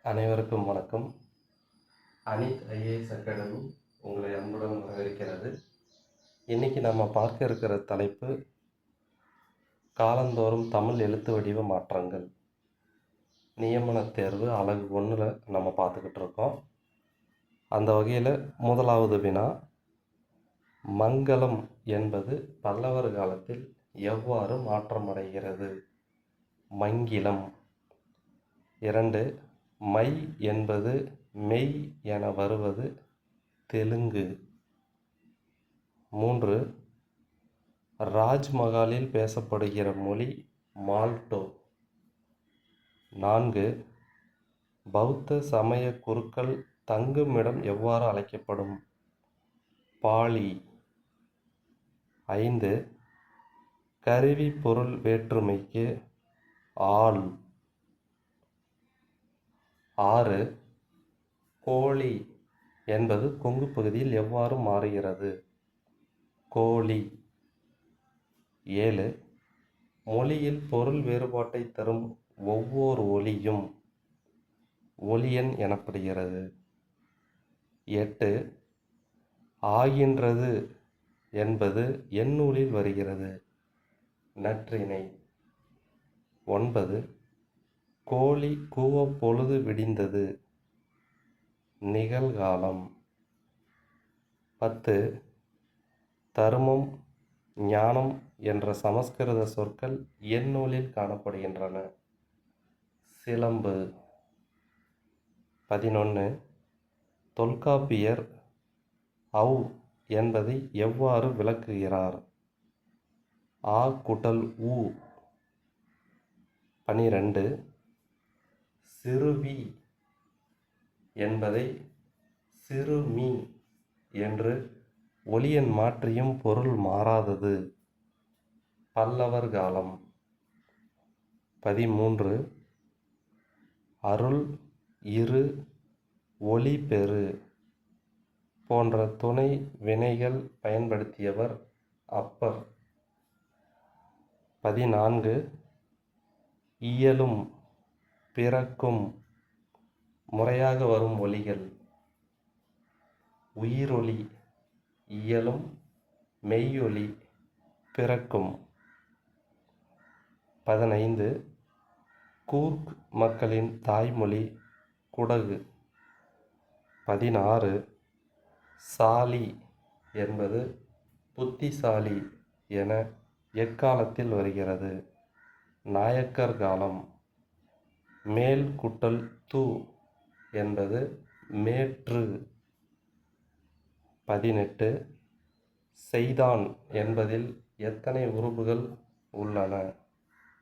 அனைவருக்கும் வணக்கம். Anith IAS academy உங்களை அன்புடன் வரவேற்கிறது. இன்றைக்கி நம்ம பார்க்க இருக்கிற தலைப்பு காலந்தோறும் தமிழ் எழுத்து வடிவ மாற்றங்கள். நியமன தேர்வு அலகு 1 நம்ம பார்த்துக்கிட்டு இருக்கோம். அந்த வகையில் முதலாவது வினா, மங்களம் என்பது பல்லவர் காலத்தில் எவ்வாறு மாற்றமடைகிறது? மங்கிலம். 2, மை என்பது மெய் என வருவது தெலுங்கு. 3, ராஜ்மஹாலில் பேசப்படுகிற மொழி மால்டோ. 4, பௌத்த சமய குருக்கள் தங்குமிடம் எவ்வாறு அழைக்கப்படும்? பாலி. 5, கருவி பொருள் வேற்றுமைக்கு ஆள். 6, கோழி என்பது கொங்கு பகுதியில் எவ்வாறு மாறுகிறது? கோழி. 7, மொழியில் பொருள் வேறுபாட்டை தரும் ஒவ்வொரு ஒலியும் ஒலியன் எனப்படுகிறது. 8, ஆகின்றது என்பது எந்நூலில் வருகிறது? நற்றிணை. 9, கோழி கூவ பொழுது விடிந்தது. நிகழ்காலம். 10, தருமம், ஞானம் என்ற சமஸ்கிருத சொற்கள் எந்நூலில் காணப்படுகின்றன? சிலம்பு. 11, தொல்காப்பியர் அவ் என்பதை எவ்வாறு விளக்குகிறார்? ஆ கூட்டல் ஊ. 12, சிறுவி என்பதை சிறுமி என்று ஒலியன் மாற்றியும் பொருள் மாறாதது? பல்லவர் காலம். 13, அருள், இரு, ஒளி பெறு போன்ற துணை வினைகள் பயன்படுத்தியவர் அப்பர். 14, இயலும், பிறக்கும் முறையாக வரும் ஒலிகள்? உயிரொலி, இயலும், மெய்யொலி, பிறக்கும். 15, கூர்க் மக்களின் தாய்மொழி குடகு. 16, சாலி என்பது புத்திசாலி என எக்காலத்தில் வருகிறது? நாயக்கர் காலம். மேல் கூட்டல் து என்பது மேற்று. 18, செய்தான் என்பதில் எத்தனை உருபுகள் உள்ளன?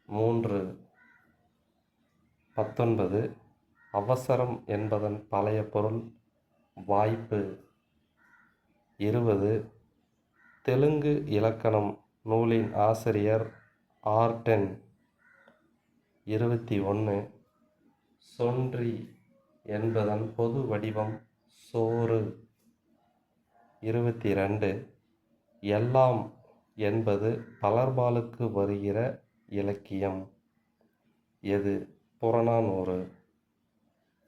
3. 19, அவசரம் என்பதன் பழைய பொருள் வாய்ப்பு. 20, தெலுங்கு இலக்கணம் நூலின் ஆசிரியர் ஆர்டென். 21, சொன்றி என்பதன் பொது வடிவம் சோறு. 22, எல்லாம் என்பது பலர்பாலுக்கு வருகிற இலக்கியம் எது? புறநானூறு.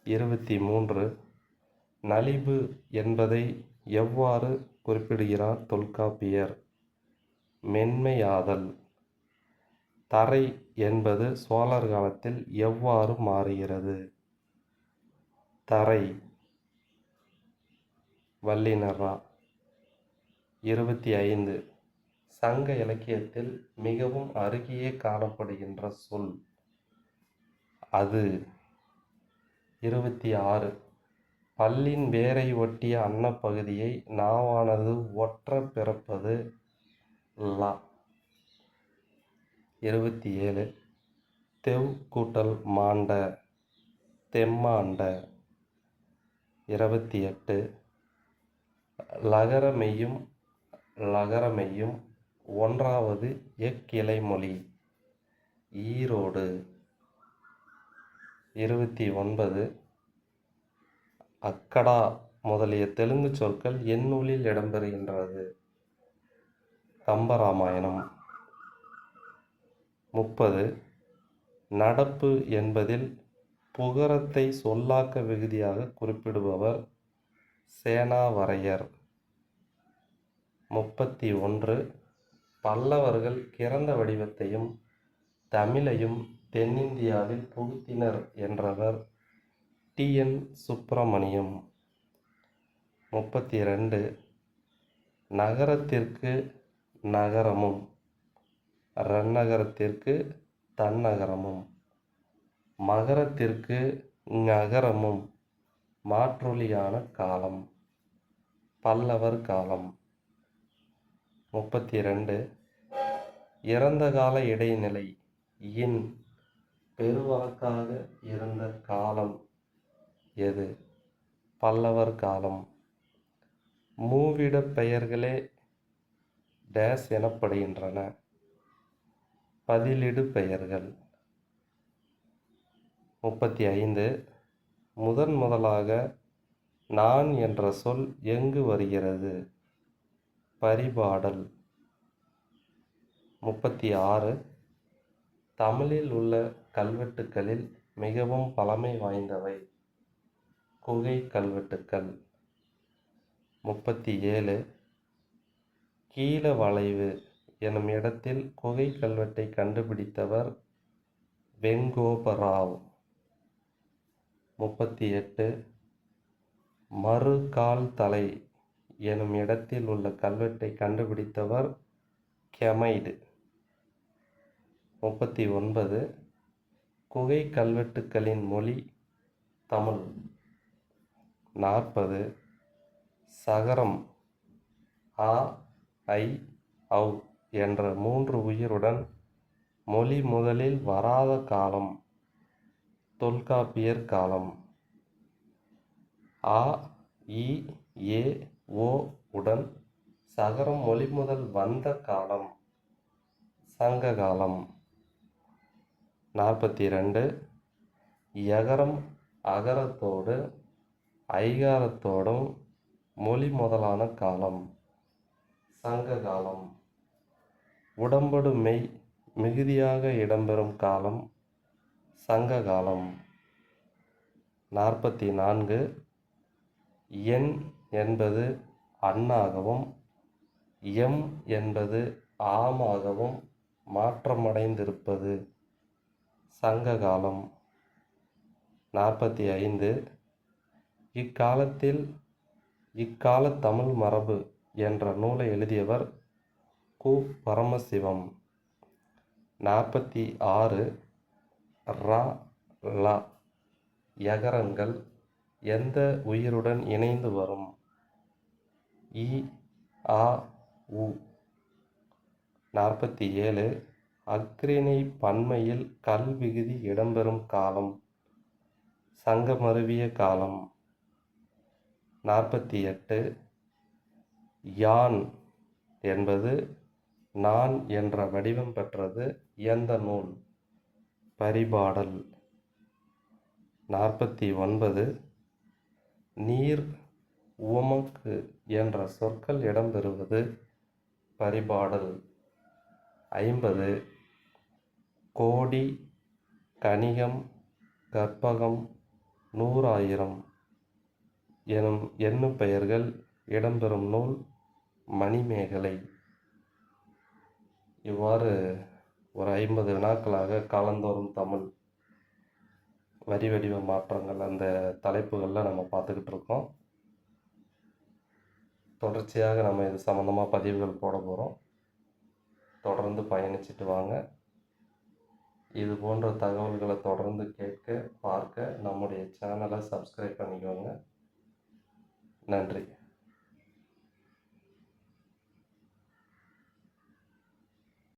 23, நலிபு என்பதை எவ்வாறு குறிப்பிடுகிறார் தொல்காப்பியர்? மென்மையாதல். தரை என்பது சோழர் காலத்தில் எவ்வாறு மாறுகிறது? தரை. வல்லினரா. 25, சங்க இலக்கியத்தில் மிகவும் அருகியே காணப்படுகின்ற சொல் அது? 26, பல்லின் வேரை ஒட்டிய அன்னப்பகுதியை நாவானது ஒற்ற பிறப்பது லா. 27, தெவ் கூட்டல் மாண்ட தெம்மாண்ட. 28, லகரமெய்யும் லகரமெய்யும் ஒன்றாவது எக்கிளைமொழி? ஈரோடு. 29, அக்கடா முதலிய தெலுங்கு சொற்கள் எந்நூலில் இடம்பெறுகின்றது? கம்பராமாயணம். 30, நடப்பு என்பதில் புகரத்தை சொல்லாக்க விகுதியாக குறிப்பிடுபவர் சேனாவரையர். 31. பல்லவர்கள் கிரந்த வடிவத்தையும் தமிழையும் தென்னிந்தியாவில் புகுத்தினர் என்றவர் டி.என். சுப்பிரமணியம். 32. நகரத்திற்கு நகரமும் ரன்னகரத்திற்கு தன்னகரமும் மகரத்திற்கு நகரமும் மாற்றொலியான காலம் பல்லவர் காலம். 32. இறந்த கால இடைநிலை இன் பெருவழக்காக இருந்த காலம் எது? பல்லவர் காலம். மூவிடப் பெயர்களே டேஸ் எனப்படுகின்றன. பதிலிடு பெயர்கள். 35. முதலாக நான் என்ற சொல் எங்கு வருகிறது? பரிபாடல். 36. தமிழில் உள்ள கல்வெட்டுக்களில் மிகவும் பழமை வாய்ந்தவை குகை கல்வெட்டுக்கள். 37. கீழவளைவு எனும் இடத்தில் குகை கல்வெட்டை கண்டுபிடித்தவர் வெங்கோபராவ். 38. மறுகால்தலை எனும் இடத்தில் உள்ள கல்வெட்டை கண்டுபிடித்தவர் கெமைடு. 39. குகை கல்வெட்டுக்களின் மொழி தமிழ். 40. சகரம் ஆ, ஐ, ஔ என்ற 3 உயிருடன் மொழி முதலில் வராத காலம் தொல்காப்பியர் காலம். ஆ, இ, ஏ, ஓ உடன் சகரம் மொழி முதல் வந்த காலம் சங்க காலம். 42. யகரம் அகரத்தோடு ஐகாரத்தோடும் மொழி முதலான காலம் சங்க காலம். உடம்படு மெய் மிகுதியாக இடம்பெறும் காலம் சங்க காலம். 44. எண் என்பது அண்ணாகவும் எம் என்பது ஆமாகவும் மாற்றமடைந்திருப்பது சங்க காலம். 45. இக்கால தமிழ் மரபு என்ற நூலை எழுதியவர் கு. பரமசிவம். 46. ர, ல யகரங்கள் எந்த உயிருடன் இணைந்து வரும்? இ, ஆ, உ. 47. அஃறிணை பன்மையில் கல்விகுதி இடம்பெறும் காலம் சங்கமருவிய காலம். 48. யான் என்பது நான் என்ற வடிவம் பெற்றது எந்த நூல்? பரிபாடல். 49. நீர் உவமக்கு என்ற சொற்கள் இடம்பெறுவது பரிபாடல். 50. கோடி கணிகம் கற்பகம் 100,000 எனும் எண்ணு பெயர்கள் இடம்பெறும் நூல் மணிமேகலை. இவ்வாறு ஒரு 50 வினாக்களாக காலந்தோறும் தமிழ் வரி வடிவ மாற்றங்கள் அந்த தலைப்புகளில் நம்ம பார்த்துக்கிட்டு இருக்கோம். தொடர்ச்சியாக நம்ம இது சம்மந்தமாக பதிவுகள் போட போகிறோம். தொடர்ந்து பயணிச்சுட்டு வாங்க. இது போன்ற தகவல்களை தொடர்ந்து கேட்க பார்க்க நம்முடைய சேனலை சப்ஸ்கிரைப் பண்ணிக்கோங்க. நன்றி.